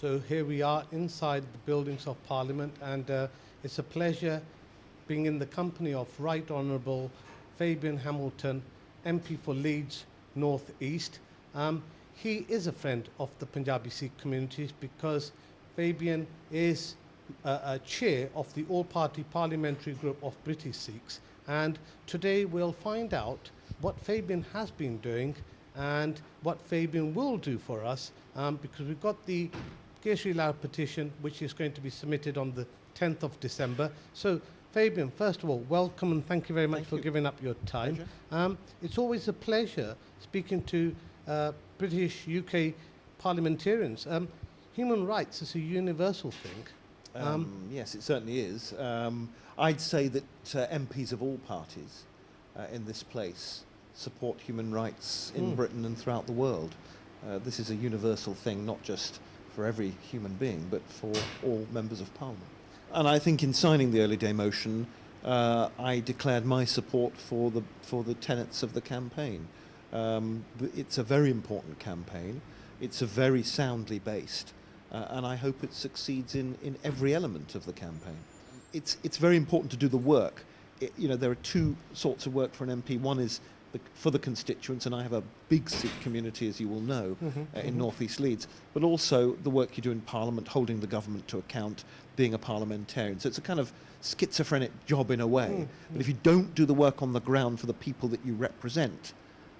So here we are inside the buildings of Parliament, and it's a pleasure being in the company of Right Honourable Fabian Hamilton, MP for Leeds North East. He is a friend of the Punjabi Sikh communities because Fabian is a chair of the all-party parliamentary group of British Sikhs, and today we'll find out what Fabian has been doing and what Fabian will do for us, because we've got the Kesri petition which is going to be submitted on the 10th of December. So Fabian, first of all, welcome and thank you very much for giving up your time. It's always a pleasure speaking to British UK parliamentarians. Human rights is a universal thing. Yes, it certainly is. I'd say that MPs of all parties in this place support human rights in Britain and throughout the world. This is a universal thing, not just for every human being, but for all members of Parliament. And I think in signing the early day motion, I declared my support for the tenets of the campaign. It's a very important campaign. It's a very soundly based, and I hope it succeeds in every element of the campaign. It's very important to do the work. There are two sorts of work for an MP. One is for the constituents, and I have a big Sikh community, as you will know, in North East Leeds, but also the work you do in Parliament, holding the government to account, being a parliamentarian. So it's a kind of schizophrenic job in a way. But if you don't do the work on the ground for the people that you represent,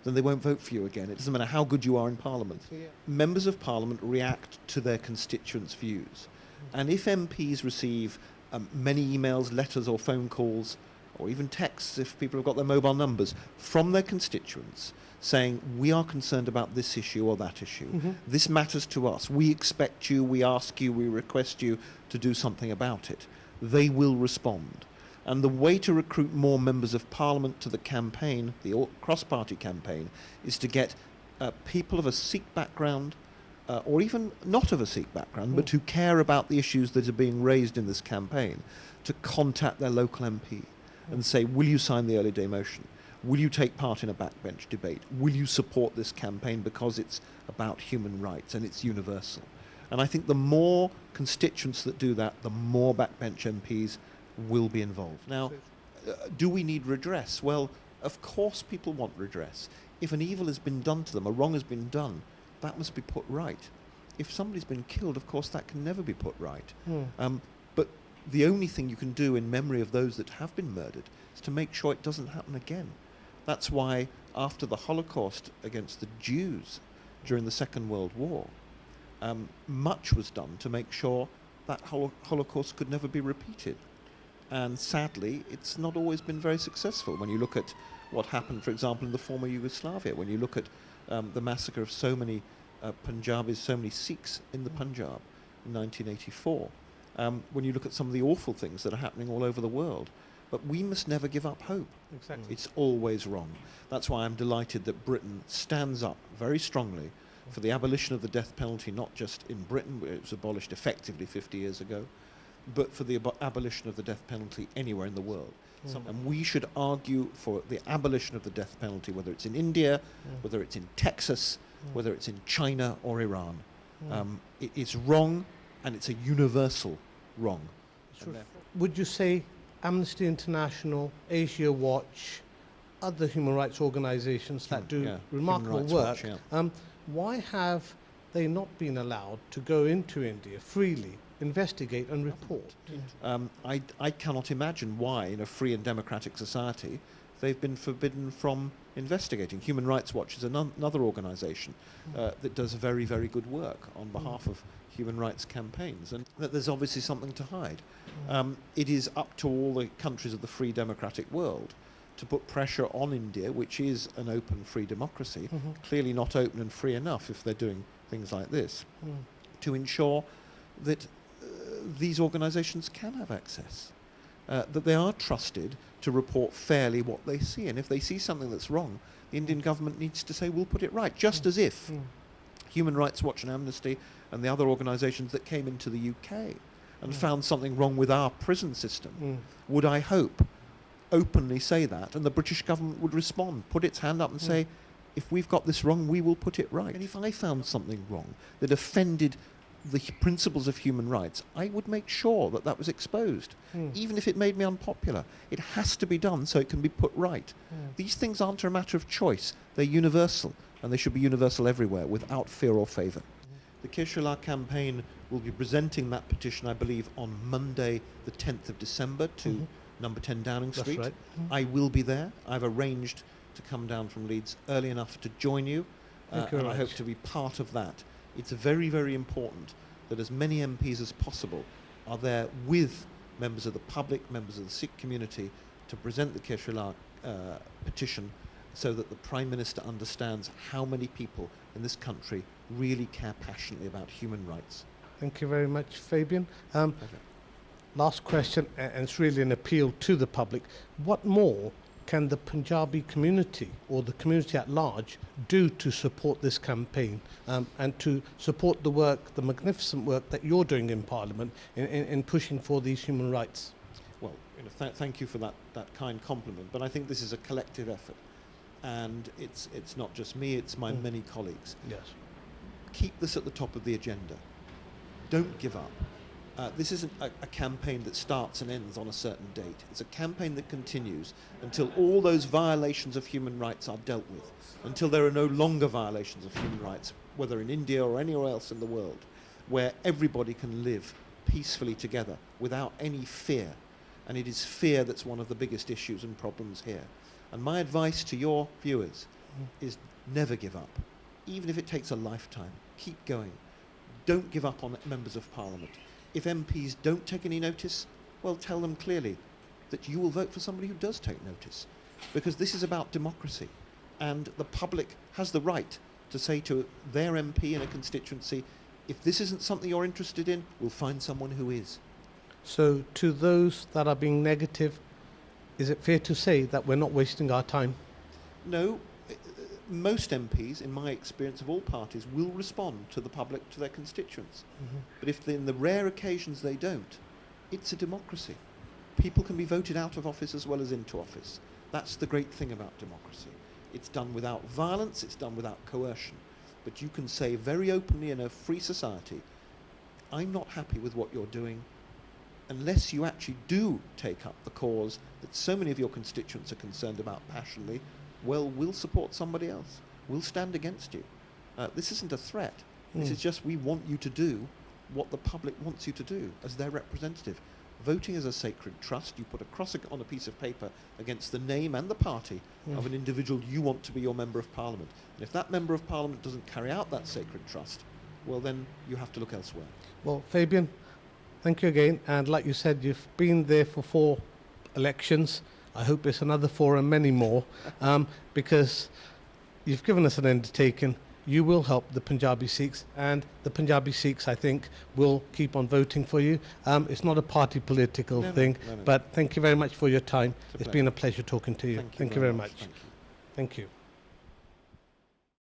then they won't vote for you again. It doesn't matter how good you are in Parliament. Members of Parliament react to their constituents' views. And if MPs receive many emails, letters or phone calls, or even texts if people have got their mobile numbers, from their constituents saying, we are concerned about this issue or that issue. This matters to us. We expect you, we ask you, we request you to do something about it. They will respond. And the way to recruit more members of Parliament to the campaign, the cross-party campaign, is to get people of a Sikh background, or even not of a Sikh background, but who care about the issues that are being raised in this campaign, to contact their local MP and say, will you sign the early day motion? Will you take part in a backbench debate? Will you support this campaign because it's about human rights and it's universal? And I think the more constituents that do that, the more backbench MPs will be involved. Now, do we need redress? Well, of course people want redress. If an evil has been done to them, a wrong has been done, that must be put right. If somebody's been killed, of course that can never be put right. But the only thing you can do in memory of those that have been murdered is to make sure it doesn't happen again. That's why after the Holocaust against the Jews during the Second World War, much was done to make sure that Holocaust could never be repeated. And sadly, it's not always been very successful. When you look at what happened, for example, in the former Yugoslavia, when you look at the massacre of so many Punjabis, so many Sikhs in the Punjab in 1984, when you look at some of the awful things that are happening all over the world. But we must never give up hope. Exactly. It's always wrong. That's why I'm delighted that Britain stands up very strongly for the abolition of the death penalty, not just in Britain, where it was abolished effectively 50 years ago, but for the abolition of the death penalty anywhere in the world. And we should argue for the abolition of the death penalty, whether it's in India, whether it's in Texas, whether it's in China or Iran. It is wrong, and it's a universal wrong. Would you say Amnesty International, Asia Watch, other human rights organisations that do remarkable work, why have they not been allowed to go into India freely, investigate and report? I cannot imagine why in a free and democratic society they've been forbidden from investigating. Human Rights Watch is another organisation that does very, very good work on behalf of human rights campaigns, and that there's obviously something to hide. It is up to all the countries of the free democratic world to put pressure on India, which is an open, free democracy, clearly not open and free enough if they're doing things like this, to ensure that these organisations can have access, that they are trusted to report fairly what they see. And if they see something that's wrong, the Indian government needs to say, we'll put it right, just as if Human Rights Watch and Amnesty and the other organisations that came into the UK and found something wrong with our prison system would, I hope, openly say that, and the British government would respond, put its hand up and say, if we've got this wrong, we will put it right. And if I found something wrong that offended the principles of human rights, I would make sure that that was exposed. Even if it made me unpopular, it has to be done so it can be put right. These things aren't a matter of choice. They're universal, and they should be universal everywhere without fear or favour. The Kesri campaign will be presenting that petition, I believe, on Monday, the 10th of December to number 10 Downing Street. That's right. I will be there. I've arranged to come down from Leeds early enough to join you, Thank you and very I hope much. to be part of that. It's very, very important that as many MPs as possible are there with members of the public, members of the Sikh community, to present the Kesri petition so that the Prime Minister understands how many people in this country really care passionately about human rights. Thank you very much, Fabian. Pleasure. Last question, and it's really an appeal to the public. What more can the Punjabi community or the community at large do to support this campaign and to support the work, the magnificent work that you're doing in Parliament in pushing for these human rights? Well, thank you for that kind compliment, but I think this is a collective effort, and it's not just me, it's my many colleagues. Yes. Keep this at the top of the agenda. Don't give up. This isn't a campaign that starts and ends on a certain date. It's a campaign that continues until all those violations of human rights are dealt with, until there are no longer violations of human rights, whether in India or anywhere else in the world, where everybody can live peacefully together without any fear. And it is fear that's one of the biggest issues and problems here. And my advice to your viewers is never give up. Even if it takes a lifetime, keep going. Don't give up on members of Parliament. If MPs don't take any notice, well, tell them clearly that you will vote for somebody who does take notice. Because this is about democracy. And the public has the right to say to their MP in a constituency, if this isn't something you're interested in, we'll find someone who is. So to those that are being negative, is it fair to say that we're not wasting our time? No, most MPs, in my experience of all parties, will respond to the public, to their constituents. But if in the rare occasions they don't, it's a democracy. People can be voted out of office as well as into office. That's the great thing about democracy. It's done without violence, it's done without coercion. But you can say very openly in a free society, I'm not happy with what you're doing, unless you actually do take up the cause that so many of your constituents are concerned about passionately. Well, we'll support somebody else. We'll stand against you. This isn't a threat. This is just we want you to do what the public wants you to do as their representative. Voting is a sacred trust. You put a cross on a piece of paper against the name and the party of an individual you want to be your Member of Parliament. And if that Member of Parliament doesn't carry out that sacred trust, well, then you have to look elsewhere. Well, Fabian, thank you again. And like you said, you've been there for 4 elections. I hope it's another 4 and many more, because you've given us an undertaking. You will help the Punjabi Sikhs, and the Punjabi Sikhs, I think, will keep on voting for you. It's not a party political thing, but thank you very much for your time. It's been a pleasure talking to you. Thank you very much. Thank you.